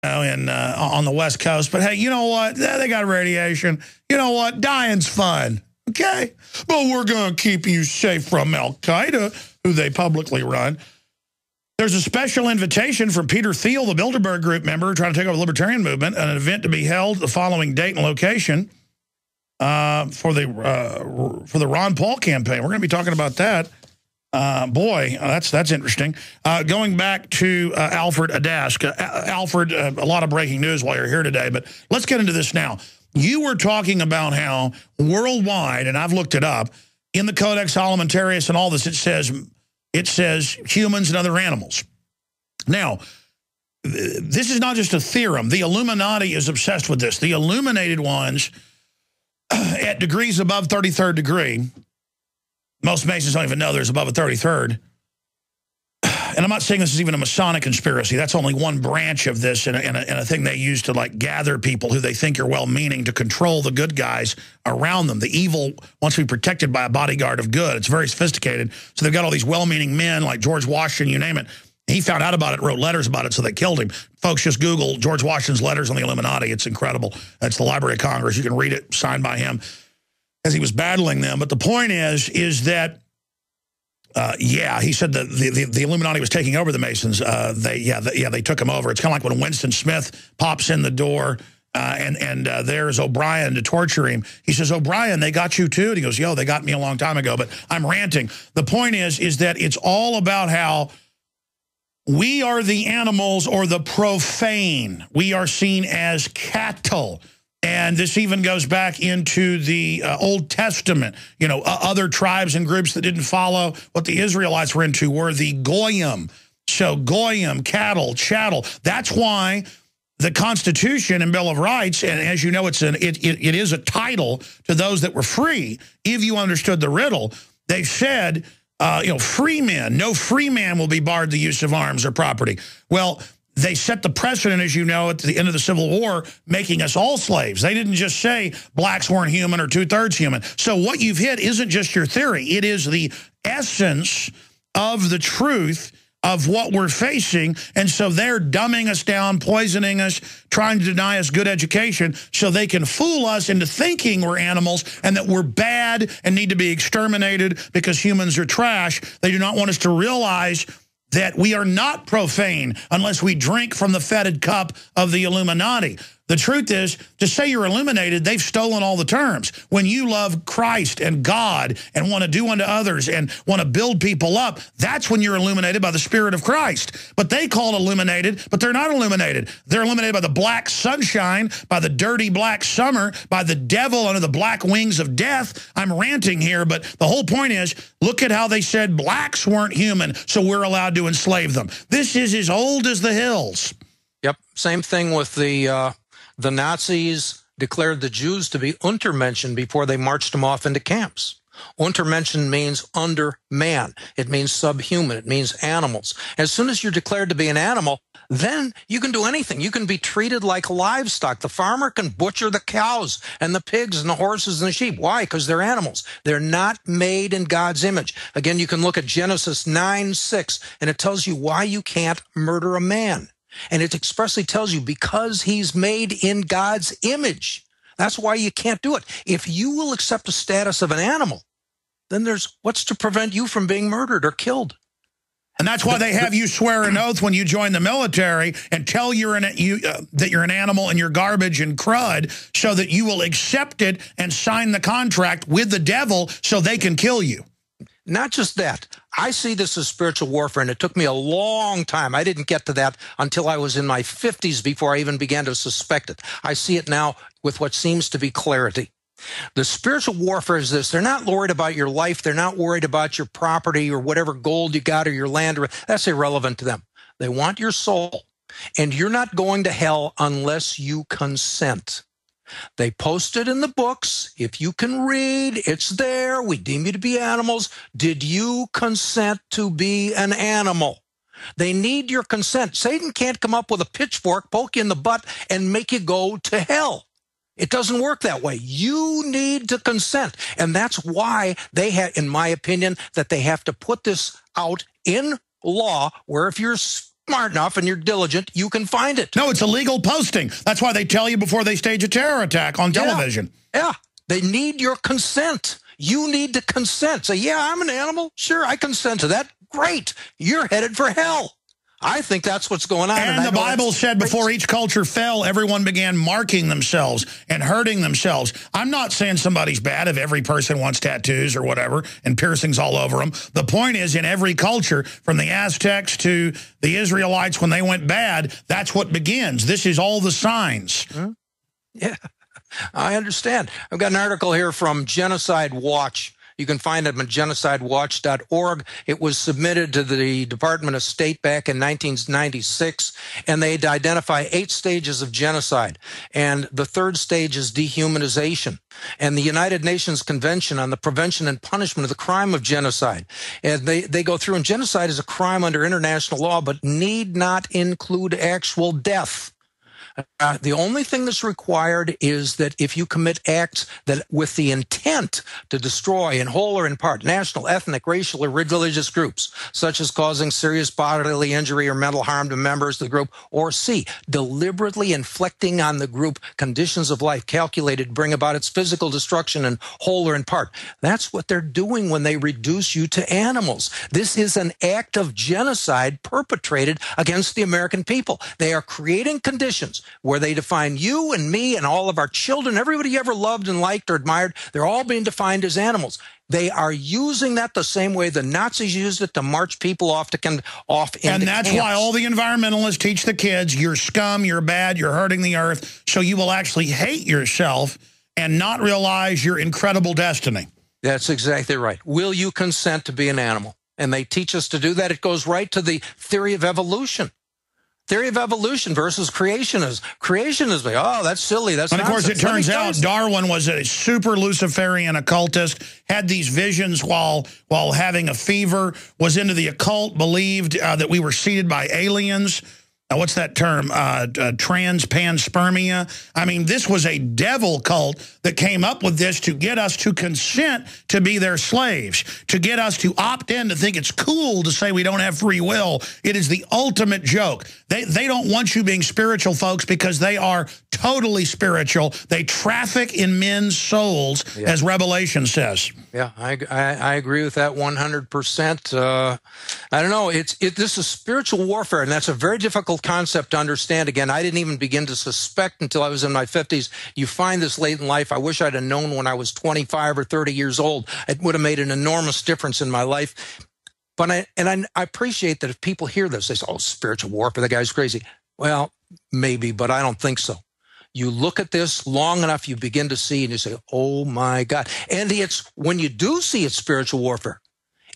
on the West Coast. But hey, you know what? They got radiation. You know what? Dying's fun. Okay? But we're going to keep you safe from Al-Qaeda, who they publicly run. There's a special invitation from Peter Thiel, the Bilderberg Group member trying to take over the libertarian movement, an event to be held the following date and location for the Ron Paul campaign. We're going to be talking about that. Boy, that's interesting. Going back to Alfred Adask. Alfred, a lot of breaking news while you're here today, but let's get into this now. You were talking about how worldwide, and I've looked it up, in the Codex Alimentarius and all this, it says humans and other animals. Now, this is not just a theorem. The Illuminati is obsessed with this. The illuminated ones at degrees above 33rd degree, most Masons don't even know there's above a 33rd. And I'm not saying this is even a Masonic conspiracy. That's only one branch of this and a thing they use to like gather people who they think are well-meaning to control the good guys around them. The evil wants to be protected by a bodyguard of good. It's very sophisticated. So they've got all these well-meaning men like George Washington, you name it. He found out about it, wrote letters about it, so they killed him. Folks, just Google George Washington's letters on the Illuminati. It's incredible. That's the Library of Congress. You can read it, signed by him as he was battling them. But the point is that yeah, he said that the Illuminati was taking over the Masons. They took him over. It's kind of like when Winston Smith pops in the door and there's O'Brien to torture him. He says, O'Brien, they got you too? And he goes, yo, they got me a long time ago, but I'm ranting. The point is that it's all about how we are the animals or the profane. We are seen as cattle. And this even goes back into the Old Testament. You know, other tribes and groups that didn't follow what the Israelites were into were the Goyim. So Goyim, cattle, chattel. That's why the Constitution and Bill of Rights, and as you know, it is a title to those that were free. If you understood the riddle, they said, free men. No free man will be barred the use of arms or property. Well, they set the precedent, as you know, at the end of the Civil War, making us all slaves. They didn't just say blacks weren't human or two-thirds human. So what you've hit isn't just your theory. It is the essence of the truth of what we're facing. And so they're dumbing us down, poisoning us, trying to deny us good education so they can fool us into thinking we're animals and that we're bad and need to be exterminated because humans are trash. They do not want us to realize that we are not profane unless we drink from the fetid cup of the Illuminati. The truth is, to say you're illuminated, they've stolen all the terms. When you love Christ and God and want to do unto others and want to build people up, that's when you're illuminated by the Spirit of Christ. But they call it illuminated, but they're not illuminated. They're illuminated by the black sunshine, by the dirty black summer, by the devil under the black wings of death. I'm ranting here, but the whole point is, look at how they said blacks weren't human, so we're allowed to enslave them. This is as old as the hills. Yep, same thing with the Nazis declared the Jews to be Untermenschen before they marched them off into camps. Untermenschen means under man. It means subhuman. It means animals. As soon as you're declared to be an animal, then you can do anything. You can be treated like livestock. The farmer can butcher the cows and the pigs and the horses and the sheep. Why? Because they're animals. They're not made in God's image. Again, you can look at Genesis 9:6, and it tells you why you can't murder a man. And it expressly tells you because he's made in God's image. That's why you can't do it. If you will accept the status of an animal, then there's what's to prevent you from being murdered or killed. And that's why they have you swear an oath when you join the military and tell that you're an animal and you're garbage and crud so that you will accept it and sign the contract with the devil so they can kill you. Not just that. I see this as spiritual warfare, and it took me a long time. I didn't get to that until I was in my 50s before I even began to suspect it. I see it now with what seems to be clarity. The spiritual warfare is this. They're not worried about your life. They're not worried about your property or whatever gold you got or your land. That's irrelevant to them. They want your soul, and you're not going to hell unless you consent. They posted in the books, if you can read, it's there. We deem you to be animals. Did you consent to be an animal? They need your consent. Satan can't come up with a pitchfork, poke you in the butt, and make you go to hell. It doesn't work that way. You need to consent. And that's why they have, in my opinion, that they have to put this out in law, where if you're smart enough and you're diligent, you can find it. No, it's illegal posting. That's why they tell you before they stage a terror attack on television. Yeah. They need your consent. You need to consent. Say, yeah, I'm an animal. Sure, I consent to that. Great. You're headed for hell. I think that's what's going on. And the Bible said before each culture fell, everyone began marking themselves and hurting themselves. I'm not saying somebody's bad if every person wants tattoos or whatever and piercings all over them. The point is, in every culture, from the Aztecs to the Israelites when they went bad, that's what begins. This is all the signs. Yeah, I understand. I've got an article here from Genocide Watch. You can find it at genocidewatch.org. It was submitted to the Department of State back in 1996, and they identify 8 stages of genocide. And the third stage is dehumanization. And the United Nations Convention on the Prevention and Punishment of the Crime of Genocide. And they go through, and genocide is a crime under international law, but need not include actual death. The only thing that's required is that if you commit acts that with the intent to destroy in whole or in part national, ethnic, racial, or religious groups, such as causing serious bodily injury or mental harm to members of the group, or C, deliberately inflicting on the group conditions of life calculated to bring about its physical destruction in whole or in part. That's what they're doing when they reduce you to animals. This is an act of genocide perpetrated against the American people. They are creating conditions where they define you and me and all of our children, everybody you ever loved and liked or admired, they're all being defined as animals. They are using that the same way the Nazis used it to march people off into And that's camps. why all the environmentalists teach the kids, you're scum, you're bad, you're hurting the earth, so you will actually hate yourself and not realize your incredible destiny. That's exactly right. Will you consent to be an animal? And they teach us to do that. It goes right to the theory of evolution. Theory of evolution versus creationism. Creationism, oh, that's silly. That's nonsense. And of course, it turns out Darwin was a super Luciferian occultist, had these visions while having a fever, was into the occult, believed that we were seeded by aliens. What's that term? Panspermia. I mean, this was a devil cult that came up with this to get us to consent to be their slaves, to get us to opt in, to think it's cool to say we don't have free will. It is the ultimate joke. They don't want you being spiritual, folks, because they are totally spiritual. They traffic in men's souls, as Revelation says. Yeah, I agree with that 100%. I don't know. This is spiritual warfare, and that's a very difficult concept to understand. Again, I didn't even begin to suspect until I was in my 50s. You find this late in life. I wish I'd have known when I was 25 or 30 years old. It would have made an enormous difference in my life. But I appreciate that if people hear this, they say, oh, spiritual warfare, the guy's crazy. Well, maybe, but I don't think so. You look at this long enough, you begin to see, and you say, oh, my God. And it's when you do see it's spiritual warfare,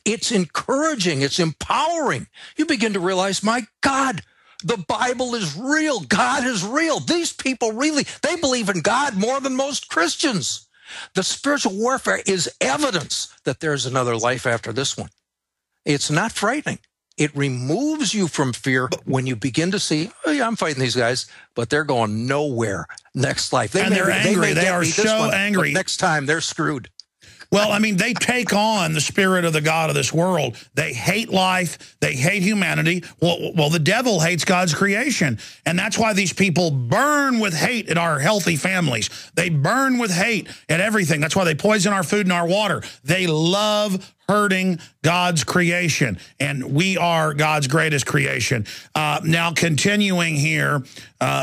it's encouraging, it's empowering. You begin to realize, my God, the Bible is real. God is real. These people really, they believe in God more than most Christians. The spiritual warfare is evidence that there's another life after this one. It's not frightening. It removes you from fear when you begin to see, oh, yeah, I'm fighting these guys, but they're going nowhere next life. And they're angry. They are so angry. Next time, they're screwed. Well, I mean, they take on the spirit of the God of this world. They hate life. They hate humanity. Well, the devil hates God's creation. And that's why these people burn with hate at our healthy families. They burn with hate at everything. That's why they poison our food and our water. They love hurting God's creation. And we are God's greatest creation. Now, continuing here,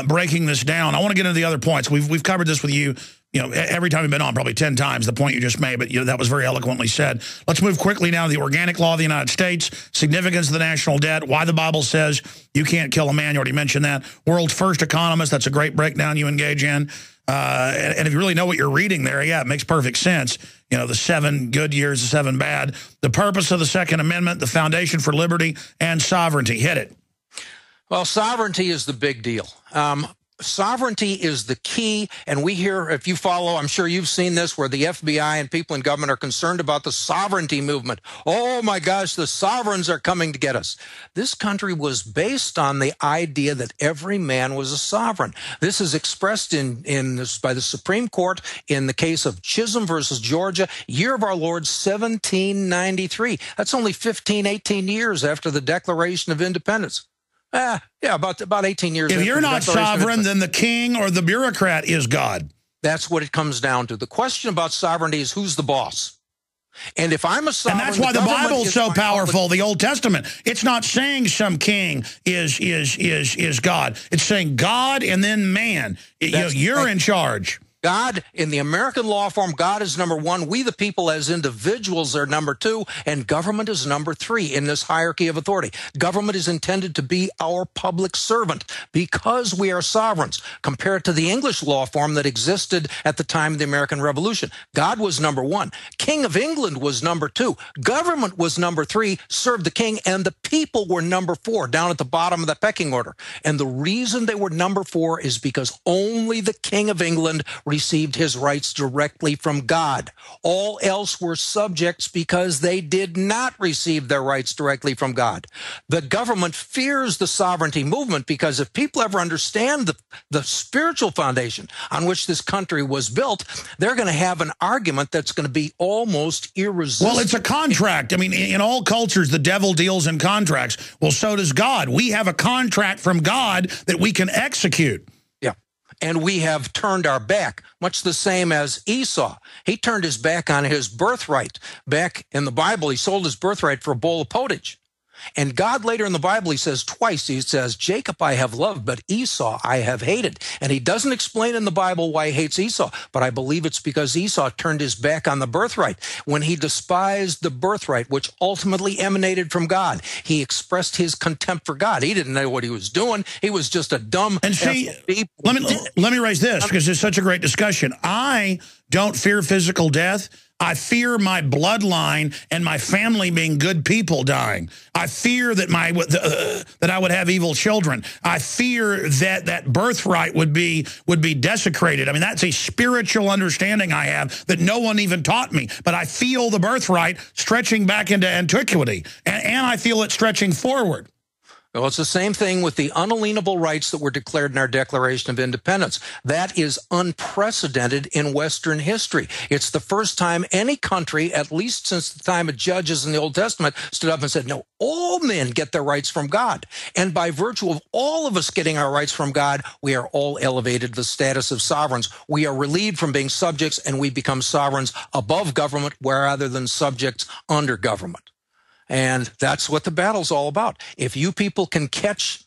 breaking this down, I want to get into the other points. We've covered this with you. You know, every time we've been on, probably 10 times, the point you just made, but that was very eloquently said. Let's move quickly now to the organic law of the United States, significance of the national debt, why the Bible says you can't kill a man. You already mentioned that. World's first economist, that's a great breakdown you engage in. And if you really know what you're reading there, yeah, it makes perfect sense. You know, the 7 good years, the 7 bad. The purpose of the Second Amendment, the foundation for liberty and sovereignty. Hit it. Well, sovereignty is the big deal. Sovereignty is the key, and we hear, if you follow, I'm sure you've seen this, where the FBI and people in government are concerned about the sovereignty movement. Oh my gosh, the sovereigns are coming to get us. This country was based on the idea that every man was a sovereign. This is expressed by the Supreme Court in the case of Chisholm versus Georgia, year of our Lord 1793. That's only 18 years after the Declaration of Independence. Yeah, about 18 years. If you're not sovereign, then the king or the bureaucrat is God. That's what it comes down to. The question about sovereignty is who's the boss. And if I'm a sovereign, and that's why the Bible's so powerful. The Old Testament. It's not saying some king is God. It's saying God and then man. You're in charge. God, in the American law form, God is number one. We, the people, as individuals, are number two. And government is number three in this hierarchy of authority. Government is intended to be our public servant because we are sovereigns. Compared to the English law form that existed at the time of the American Revolution. God was number one. King of England was number two. Government was number three, served the king, and the people were number four, down at the bottom of the pecking order. And the reason they were number four is because only the King of England received his rights directly from God. All else were subjects because they did not receive their rights directly from God. The government fears the sovereignty movement because if people ever understand the spiritual foundation on which this country was built, they're going to have an argument that's going to be almost irresistible. Well, it's a contract. I mean, in all cultures, the devil deals in contracts. Well, so does God. We have a contract from God that we can execute. And we have turned our back, much the same as Esau. He turned his back on his birthright. Back in the Bible, he sold his birthright for a bowl of pottage. And God later in the Bible, he says twice, he says, Jacob I have loved, but Esau I have hated. And he doesn't explain in the Bible why he hates Esau, but I believe it's because Esau turned his back on the birthright. When he despised the birthright, which ultimately emanated from God, he expressed his contempt for God. He didn't know what he was doing. He was just a dumb... And see, let me raise this, because it's such a great discussion. I don't fear physical death. I fear my bloodline and my family being good people dying. I fear that that I would have evil children. I fear that birthright would be desecrated. I mean, that's a spiritual understanding I have that no one even taught me. But I feel the birthright stretching back into antiquity, and I feel it stretching forward. Well, it's the same thing with the unalienable rights that were declared in our Declaration of Independence. That is unprecedented in Western history. It's the first time any country, at least since the time of judges in the Old Testament, stood up and said, no, all men get their rights from God. And by virtue of all of us getting our rights from God, we are all elevated to the status of sovereigns. We are relieved from being subjects, and we become sovereigns above government rather than subjects under government. And that's what the battle's all about. If you people can catch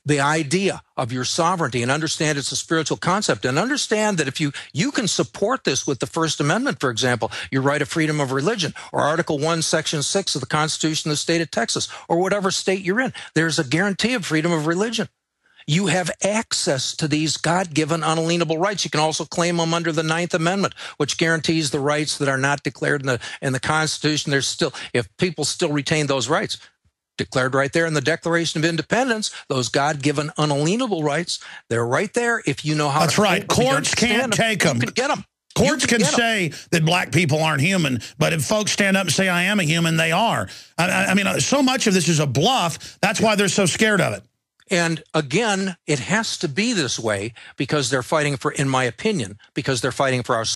the idea of your sovereignty and understand it's a spiritual concept, and understand that if you can support this with the First Amendment, for example, your right of freedom of religion, or Article 1, Section 6 of the Constitution of the state of Texas, or whatever state you're in, there's a guarantee of freedom of religion. You have access to these God-given unalienable rights. You can also claim them under the 9th Amendment, which guarantees the rights that are not declared in the Constitution. There's still, if people still retain those rights, declared right there in the Declaration of Independence, those God-given unalienable rights, they're right there if you know how That's to. That's right. Courts can't take them. You can get them. Courts can say that black people aren't human, but if folks stand up and say, I am a human, they are. I mean, so much of this is a bluff. That's why they're so scared of it. And again, it has to be this way because they're fighting for, in my opinion, because they're fighting for our